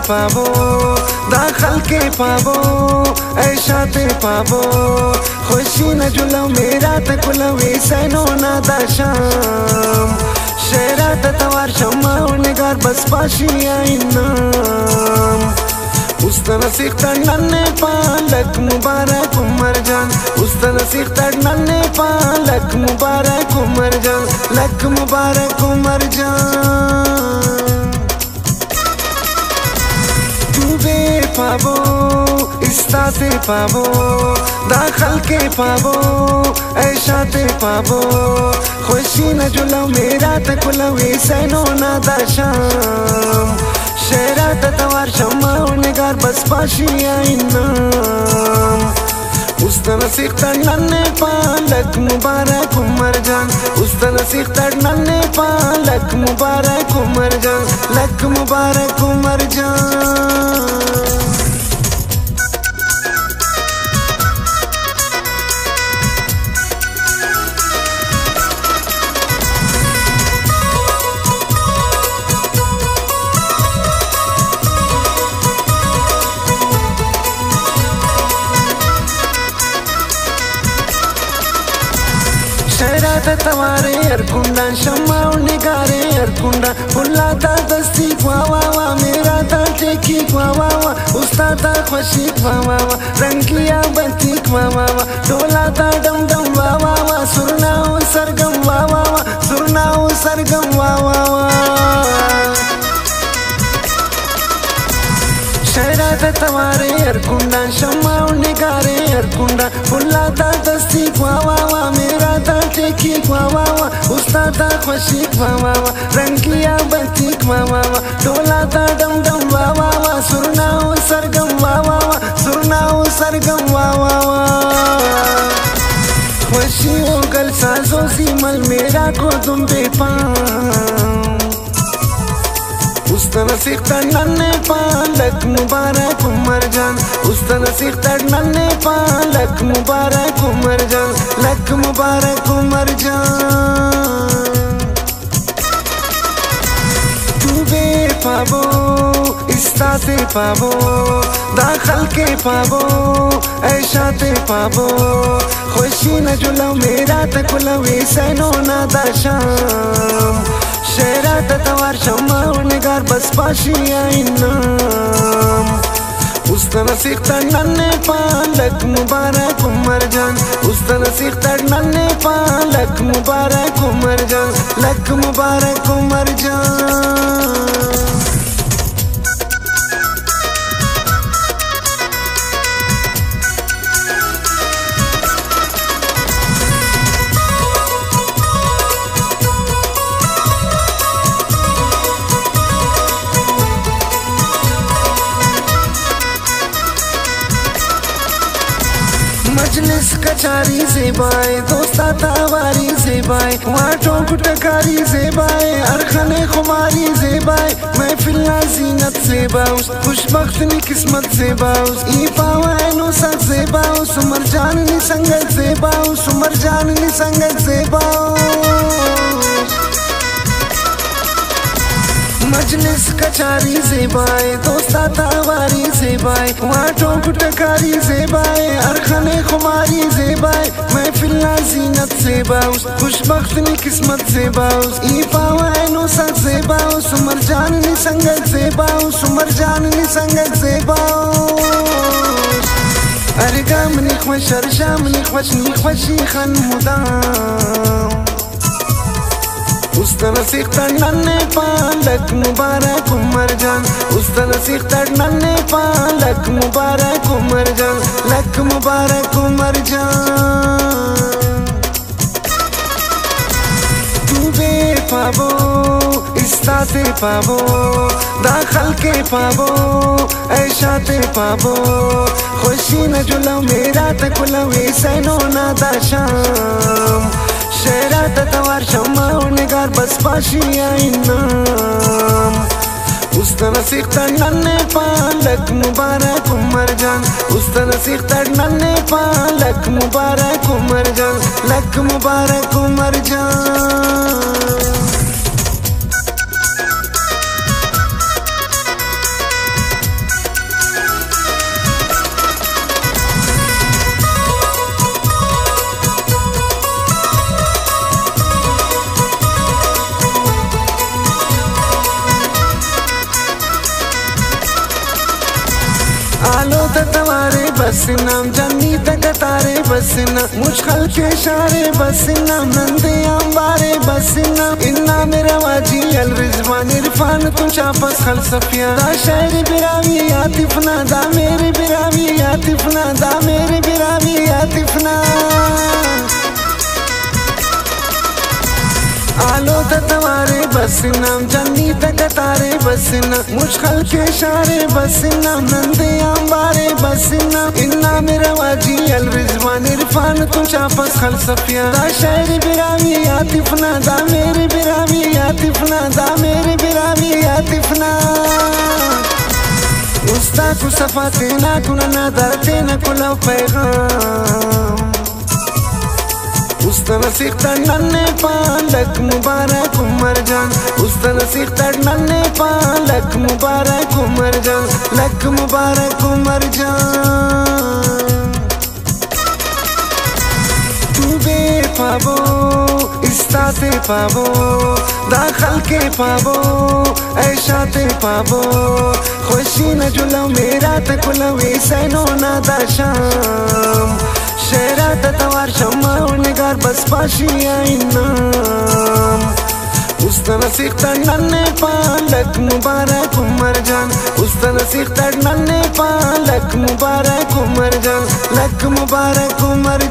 पाबो दाखल के पाबो ऐशाते पाबो खुशी न जुलो मेरा तकुलो सैनो ना दाशाम शेरा तवार शम्मा निगार बस पाशी आईनाम उस्तना सीखता नन्ने पालक मुबारक उमर जान उस्तना सीखता नन्ने पालक मुबारक उमर जान लक मुबारक उमर जान तू बे पाबो इस्ताते पाबो दाखल के पाबो ऐशाते पाबो खुशी न जुलो मेरा तकुलो सैनो ना दाशाम शेरा तवार शम्मा निगार बस पाशी आईनाम उस्तना सीखता नन्ने पालक मुबारक उमर जान उस्तना सीखता नन्ने पालक मुबारक उमर जान लक मुबारक उमर जान शेरात तवारे अरकुंडा शम्मा निगारे अरकुंडा बुलाता दस्ती वावा वा मेरा ता टेकी वावा वा उस्तादा खुशी वावा वा रंगिया बत्ती वावा वा डोलाता डम डम वावा वा सुरनाओ सरगम वावा वा सुरनाओ सरगम वावा वा शेरात तवारे अरकुंडा शम्मा निगारे अरकुंडा बुलाता दस्ती वावा वा मेरा ता टेकी वावा वा उस्तादा खुशी वावा वा रंगिया बत्ती वावा वा डोलाता डम डम वावा वा सुरनाओ सरगम वावा वा सुरनाओ सरगम वावा वा खुशी हो गल साजो सीमल मेरा को तुम बेपाम उस्तना सीखता नन्ने पालक मुबारक उमर जान उस्तना सीखता नन्ने पालक मुबारक उमर जान लक मुबारक उमर जान तू बे पाबो इस्ताते पाबो दाखल के पाबो ऐशाते पाबो खुशी न जुलो मेरा तकुलो सैनो ना दाशाम शेरा तवार शम्मा निगार बस पाशी आईनाम उस्तना सीखता नन्ने पालक मुबारक उमर जान उस्तना सीखता नन्ने पालक मुबारक उमर जान लक मुबारक उमर जान मजलिस कचारी से बाय दोस्ता तावारी से बाय वाटों गुटकारी से बाय अरखने खुमारी से बाय महफिल जीनत से बाउस खुशबख्तनी किस्मत से बाउस ई पावैनो सक से बाउस उमर जाननी संगत से बाउस उमर जाननी संगत से बाउस मजलिस कचारी से बाय दोस्ता तावारी से बाय वाटों गुटकारी से बाय अरखने खुमारी से बाय महफिल जीनत से बाउस खुशबख्तनी किस्मत से बाउस ई पावैनो सक से बाउस उमर जाननी संगत से बाउस उमर जाननी संगत से बाउस अरे गामनी ख्वश अरशामनी ख्वशनी ख्वशी खन मुदाम उस्तना सीखता नन्ने पालक मुबारक उमर जान उस्तना सीखता नन्ने पालक मुबारक उमर जान लक मुबारक उमर जान तू बे पाबो इस्ताते पाबो दाखल के पाबो ऐशाते पाबो खुशी न जुलो मेरा तकुलो सैनो ना दाशाम शेरा तवार शम्मा निगार बस पाशी आईनाम उस्तना सीखता नन्ने पालक मुबारक उमर जान उस्तना सीखता नन्ने पालक मुबारक उमर जान लक मुबारक उमर जान तवारे बस नाम जन्नी तक तारे बस ना मुश्किल के इशारे बस नाम नंदे अंबारे बस ना इन्ना मेरा वाजी अल रिजवान इरफान तुम चापस खल सफिया दा शायरी बिरावी आतिफना दा मेरे बिरावी आतिफना दा मेरे बिरावी आतिफना आलो तवारे बस नाम जन्नी तक तारे बस ना मुश्किल के इशारे बस नाम नंदे अंबारे बस ना इन्ना मेरा वाजी अल रिजवान इरफान तुम चापस खल सफिया दा शायरी बिरावी आतिफना दा मेरे बिरावी आतिफना दा मेरे बिरावी आतिफना उस्ता ku safatina kuna nadartina kula पैगाम उस्ता नसीखता नन्हे पालक मुबारक उमर जान उस्ता नसीखता नन्हे पालक मुबारक उमर जान लक मुबारक उमर जान तू बेपाबो इस्ताते पाबो दाखल के पाबो ऐशाते पाबो खुशी न जुलो मेरा तकुलो ऐसनो ना दाशाम शेरा तवार शम्मा निगार बस पाशी आईनाम उस्ता नसीखता नन्हे पालक मुबारक उमर जान उस्ता नसीखता नन्हे पालक मुबारक उमर जान लक मुबारक उमर